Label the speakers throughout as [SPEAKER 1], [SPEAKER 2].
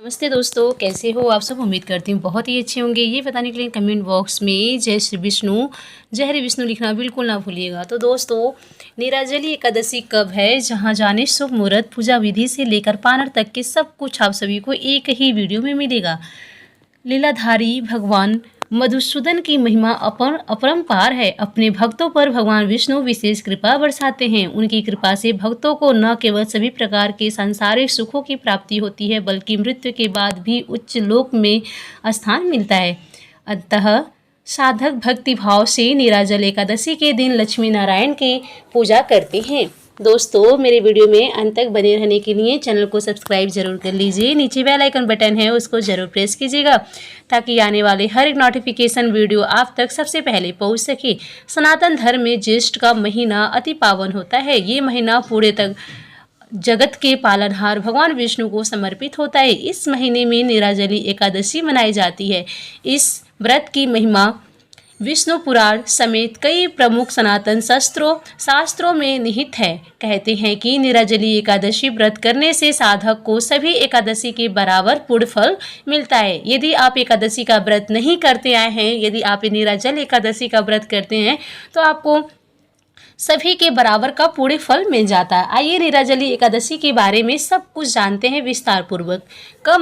[SPEAKER 1] नमस्ते दोस्तों, कैसे हो आप सब। उम्मीद करती हूँ बहुत ही अच्छे होंगे। ये बताने के लिए कमेंट बॉक्स में जय श्री विष्णु, जय हरि विष्णु लिखना बिल्कुल ना भूलिएगा। तो दोस्तों, निराजली एकादशी कब है, जहाँ जाने शुभ मुहूर्त, पूजा विधि से लेकर पानर तक के सब कुछ आप सभी को एक ही वीडियो में मिलेगा। लीलाधारी भगवान मधुसूदन की महिमा अपरंपार है। अपने भक्तों पर भगवान विष्णु विशेष कृपा बरसाते हैं। उनकी कृपा से भक्तों को न केवल सभी प्रकार के सांसारिक सुखों की प्राप्ति होती है, बल्कि मृत्यु के बाद भी उच्च लोक में स्थान मिलता है। अतः साधक भक्ति भाव से निराजल एकादशी के दिन लक्ष्मी नारायण की पूजा करते हैं। दोस्तों, मेरे वीडियो में अंत तक बने रहने के लिए चैनल को सब्सक्राइब जरूर कर लीजिए। नीचे बेल आइकन बटन है, उसको जरूर प्रेस कीजिएगा ताकि आने वाले हर एक नोटिफिकेशन वीडियो आप तक सबसे पहले पहुंच सके। सनातन धर्म में ज्येष्ठ का महीना अति पावन होता है। ये महीना पूरे तक जगत के पालनहार भगवान विष्णु को समर्पित होता है। इस महीने में निराजली एकादशी मनाई जाती है। इस व्रत की महिमा विष्णु पुराण समेत कई प्रमुख सनातन शास्त्रों में निहित है। कहते हैं कि निराजली एकादशी व्रत करने से साधक को सभी एकादशी के बराबर पुण्य फल मिलता है। यदि आप एकादशी का व्रत नहीं करते आए हैं, यदि आप निराजल एकादशी का व्रत करते हैं, तो आपको सभी के बराबर का पूर्ण फल मिल जाता है। आइए निराजली एकादशी के बारे में सब कुछ जानते हैं विस्तार पूर्वक। कब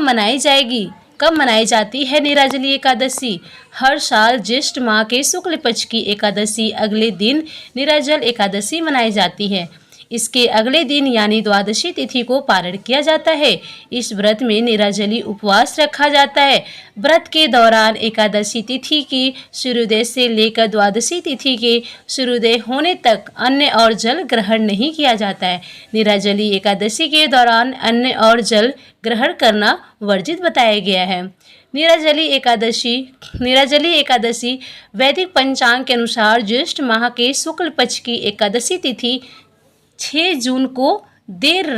[SPEAKER 1] मनाई जाती है निराजली एकादशी? हर साल ज्येष्ठ माह के शुक्ल पक्ष की एकादशी अगले दिन निराजल एकादशी मनाई जाती है। इसके अगले दिन यानी द्वादशी तिथि को पारण किया जाता है। इस व्रत में निराजली उपवास रखा जाता है। व्रत के दौरान एकादशी तिथि की सूर्योदय से लेकर द्वादशी तिथि के सूर्योदय होने तक अन्न और जल ग्रहण नहीं किया जाता है। निराजली एकादशी के दौरान अन्न और जल ग्रहण करना वर्जित बताया गया है। निराजली एकादशी वैदिक पंचांग के अनुसार ज्येष्ठ माह के शुक्ल पक्ष की एकादशी तिथि 6 जून को देर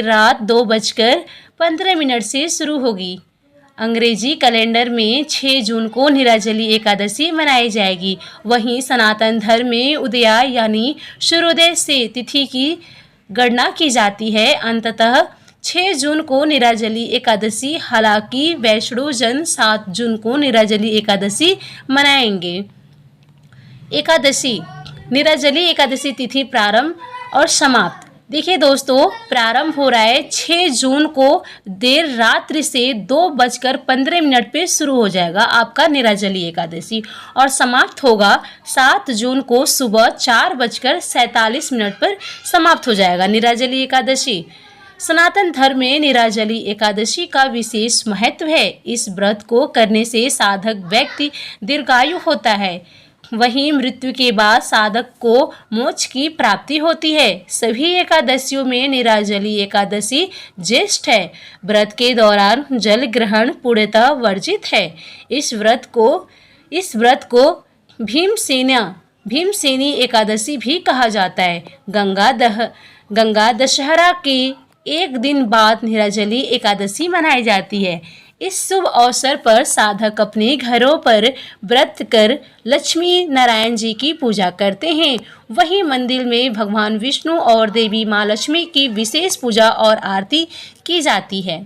[SPEAKER 1] रात 2:15 से शुरू होगी। अंग्रेजी कैलेंडर में 6 जून को निराजली एकादशी मनाई जाएगी। वहीं सनातन धर्म में उदया यानी सूर्योदय से तिथि की गणना की जाती है। अंततः 6 जून को निराजली एकादशी, हालांकि वैष्णव जन 7 जून को निराजली एकादशी मनाएंगे। निराजली एकादशी तिथि प्रारंभ और समाप्त। देखिए दोस्तों, प्रारंभ हो रहा है 6 जून को देर रात्रि से 2:15 पे शुरू हो जाएगा आपका निराजली एकादशी, और समाप्त होगा 7 जून को सुबह 4:47 पर समाप्त हो जाएगा निराजली एकादशी। सनातन धर्म में निराजली एकादशी का विशेष महत्व है। इस व्रत को करने से साधक व्यक्ति दीर्घायु होता है। वहीं मृत्यु के बाद साधक को मोक्ष की प्राप्ति होती है। सभी एकादशियों में निराजली एकादशी ज्येष्ठ है। व्रत के दौरान जल ग्रहण पूर्णतः वर्जित है। इस व्रत को भीमसेनी एकादशी भी कहा जाता है। गंगा दशहरा के एक दिन बाद निराजली एकादशी मनाई जाती है। इस शुभ अवसर पर साधक अपने घरों पर व्रत कर लक्ष्मी नारायण जी की पूजा करते हैं। वहीं मंदिर में भगवान विष्णु और देवी माँ लक्ष्मी की विशेष पूजा और आरती की जाती है।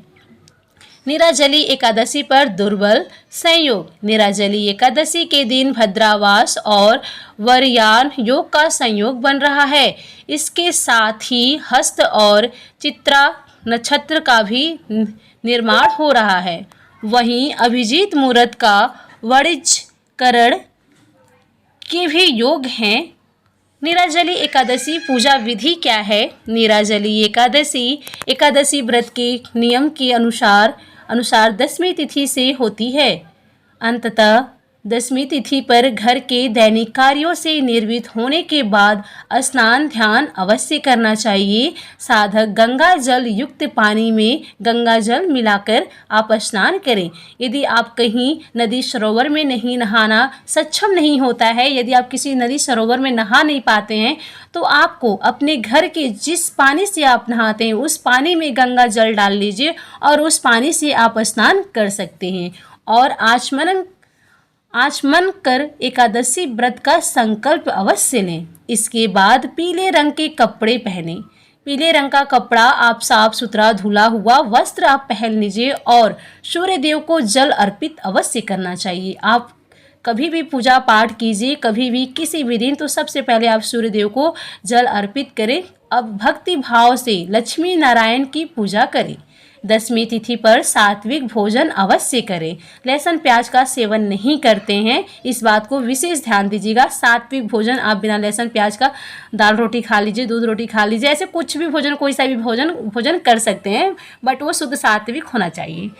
[SPEAKER 1] निराजली एकादशी पर दुर्बल संयोग। निराजली एकादशी के दिन भद्रावास और वरयान योग का संयोग बन रहा है। इसके साथ ही हस्त और चित्रा नक्षत्र का भी निर्माण हो रहा है। वहीं अभिजीत मुहूर्त का वणिजकरण के भी योग हैं। निराजली एकादशी पूजा विधि क्या है? निराजली एकादशी व्रत के नियम के अनुसार 10वीं तिथि से होती है। अंततः 10वीं तिथि पर घर के दैनिक कार्यों से निर्वृत्त होने के बाद स्नान ध्यान अवश्य करना चाहिए। साधक गंगा जल युक्त पानी में गंगा जल मिलाकर आप स्नान करें। यदि आप कहीं नदी सरोवर में नहीं नहाना सक्षम नहीं होता है, यदि आप किसी नदी सरोवर में नहा नहीं पाते हैं, तो आपको अपने घर के जिस पानी से आप नहाते हैं उस पानी में गंगा जल डाल लीजिए और उस पानी से आप स्नान कर सकते हैं। और आचमन कर एकादशी व्रत का संकल्प अवश्य लें। इसके बाद पीले रंग के कपड़े पहने। पीले रंग का कपड़ा आप साफ सुथरा धुला हुआ वस्त्र आप पहन लीजिए और सूर्य देव को जल अर्पित अवश्य करना चाहिए। आप कभी भी पूजा पाठ कीजिए, कभी भी किसी भी दिन, तो सबसे पहले आप सूर्य देव को जल अर्पित करें। अब भक्ति भाव से लक्ष्मी नारायण की पूजा करें। दशमी तिथि पर सात्विक भोजन अवश्य करें। लहसुन प्याज का सेवन नहीं करते हैं, इस बात को विशेष ध्यान दीजिएगा। सात्विक भोजन आप बिना लहसुन प्याज का दाल रोटी खा लीजिए, दूध रोटी खा लीजिए, ऐसे कुछ भी भोजन, कोई सा भी भोजन कर सकते हैं, बट वो शुद्ध सात्विक होना चाहिए।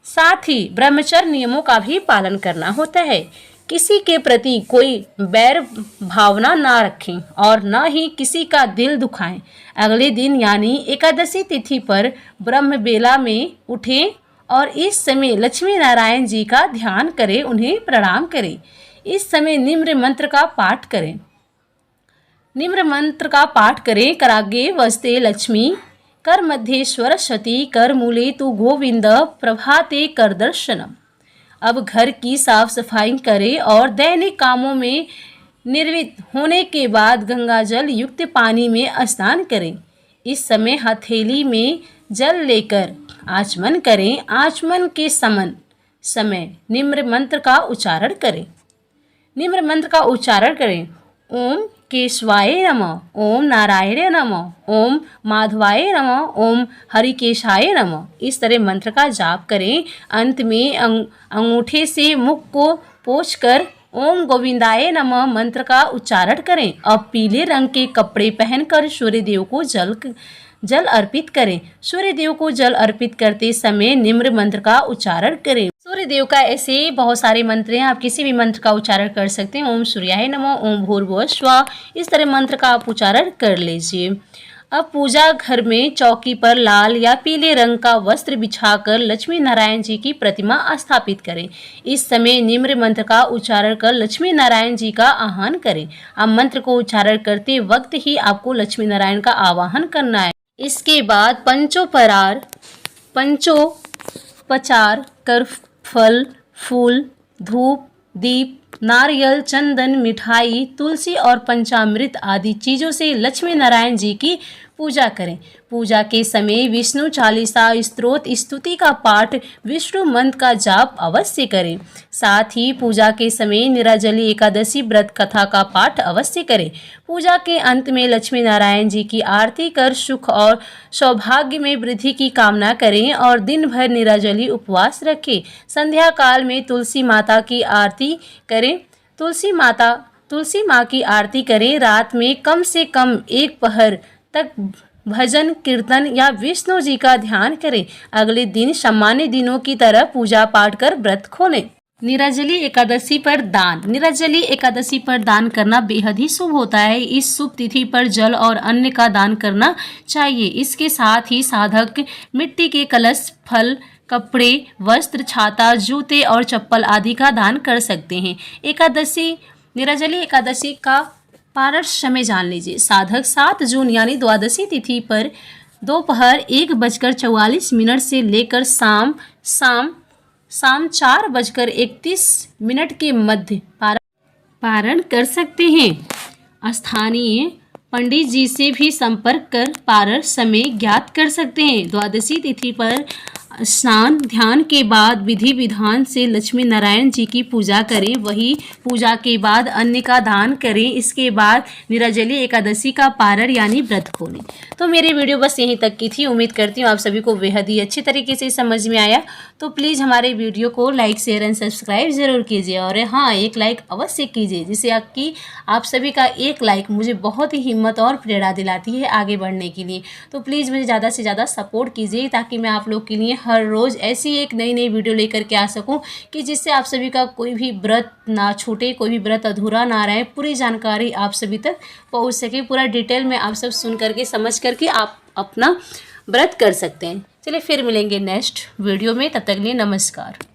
[SPEAKER 1] साथ ही ब्रह्मचर्य नियमों का भी पालन करना होता है। किसी के प्रति कोई बैर भावना ना रखें और न ही किसी का दिल दुखाएं। अगले दिन यानी एकादशी तिथि पर ब्रह्म बेला में उठें और इस समय लक्ष्मी नारायण जी का ध्यान करें, उन्हें प्रणाम करें। इस समय निम्न मंत्र का पाठ करें। कराग्रे वस्ते लक्ष्मी, कर मध्ये सरस्वती, कर मूले तु गोविंद, प्रभाते कर दर्शनम। अब घर की साफ सफाई करें और दैनिक कामों में निवृत्त होने के बाद गंगा जल युक्त पानी में स्नान करें। इस समय हथेली में जल लेकर आचमन करें। आचमन के समय निम्न मंत्र का उच्चारण करें। ओम केशवाय नमः, ओम नारायण नमः, ओम माधवाय नमः, ओम हरिकेशाय नमः। इस तरह मंत्र का जाप करें। अंत में अंगूठे से मुख को पोंछकर ओम गोविंदाय नमः मंत्र का उच्चारण करें। अब पीले रंग के कपड़े पहनकर सूर्य देव को जल अर्पित करें। सूर्य देव को जल अर्पित करते समय निम्न मंत्र का उच्चारण करें। सूर्य देव का ऐसे बहुत सारे मंत्र हैं, आप किसी भी मंत्र का उच्चारण कर सकते हैं। ओम सूर्याय नमः, ओम भूर्भुवः स्वः, इस तरह मंत्र का आप उच्चारण कर लीजिए। अब पूजा घर में चौकी पर लाल या पीले रंग का वस्त्र बिछाकर लक्ष्मी नारायण जी की प्रतिमा स्थापित करें। इस समय निम्न मंत्र का उच्चारण कर लक्ष्मी नारायण जी का आह्वान करें। अब मंत्र को उच्चारण करते वक्त ही आपको लक्ष्मी नारायण का आवाहन करना है। इसके बाद पंचोपचार कर फल, फूल, धूप, दीप, नारियल, चंदन, मिठाई, तुलसी और पंचामृत आदि चीज़ों से लक्ष्मी नारायण जी की पूजा करें। पूजा के समय विष्णु चालीसा स्तोत्र स्तुति का पाठ, विष्णु मंत्र का जाप अवश्य करें। साथ ही पूजा के समय निराजली एकादशी व्रत कथा का पाठ अवश्य करें। पूजा के अंत में लक्ष्मी नारायण जी की आरती कर सुख और सौभाग्य में वृद्धि की कामना करें और दिन भर निराजली उपवास रखें। संध्या काल में तुलसी माता की आरती करें। तुलसी माँ की आरती करें। रात में कम से कम 1 पहर तक भजन कीर्तन या विष्णु जी का ध्यान करें। अगले दिन सामान्य दिनों की तरह पूजा पाठ कर व्रत खोलें। निराजली एकादशी पर दान करना बेहद ही शुभ होता है। इस शुभ तिथि पर जल और अन्न का दान करना चाहिए। इसके साथ ही साधक मिट्टी के कलश, फल, कपड़े, वस्त्र, छाता, जूते और चप्पल आदि का दान कर सकते हैं। निराजली एकादशी का पारण समय जान लीजिए। साधक 7 जून यानी द्वादशी तिथि पर दोपहर 1:44 से लेकर शाम 4:31 के मध्य पारण कर सकते हैं। स्थानीय पंडित जी से भी संपर्क कर पारण समय ज्ञात कर सकते हैं। द्वादशी तिथि पर स्नान ध्यान के बाद विधि विधान से लक्ष्मी नारायण जी की पूजा करें। वही पूजा के बाद अन्न का दान करें। इसके बाद निराजली एकादशी का पारण यानी व्रत खोलें। तो मेरी वीडियो बस यहीं तक की थी। उम्मीद करती हूँ आप सभी को बेहद ही अच्छी तरीके से समझ में आया। तो प्लीज़ हमारे वीडियो को लाइक शेयर एंड सब्सक्राइब ज़रूर कीजिए और हाँ, एक लाइक अवश्य कीजिए, जिससे आप सभी का एक लाइक मुझे बहुत ही हिम्मत और प्रेरणा दिलाती है आगे बढ़ने के लिए। तो प्लीज़ मुझे ज़्यादा से ज़्यादा सपोर्ट कीजिए ताकि मैं आप लोग के लिए हर रोज़ ऐसी एक नई वीडियो लेकर के आ सकूं कि जिससे आप सभी का कोई भी व्रत ना छूटे, कोई भी व्रत अधूरा ना रहे, पूरी जानकारी आप सभी तक पहुंच सके। पूरा डिटेल में आप सब सुन करके समझ करके आप अपना व्रत कर सकते हैं। चलिए फिर मिलेंगे नेक्स्ट वीडियो में, तब तक के लिए नमस्कार।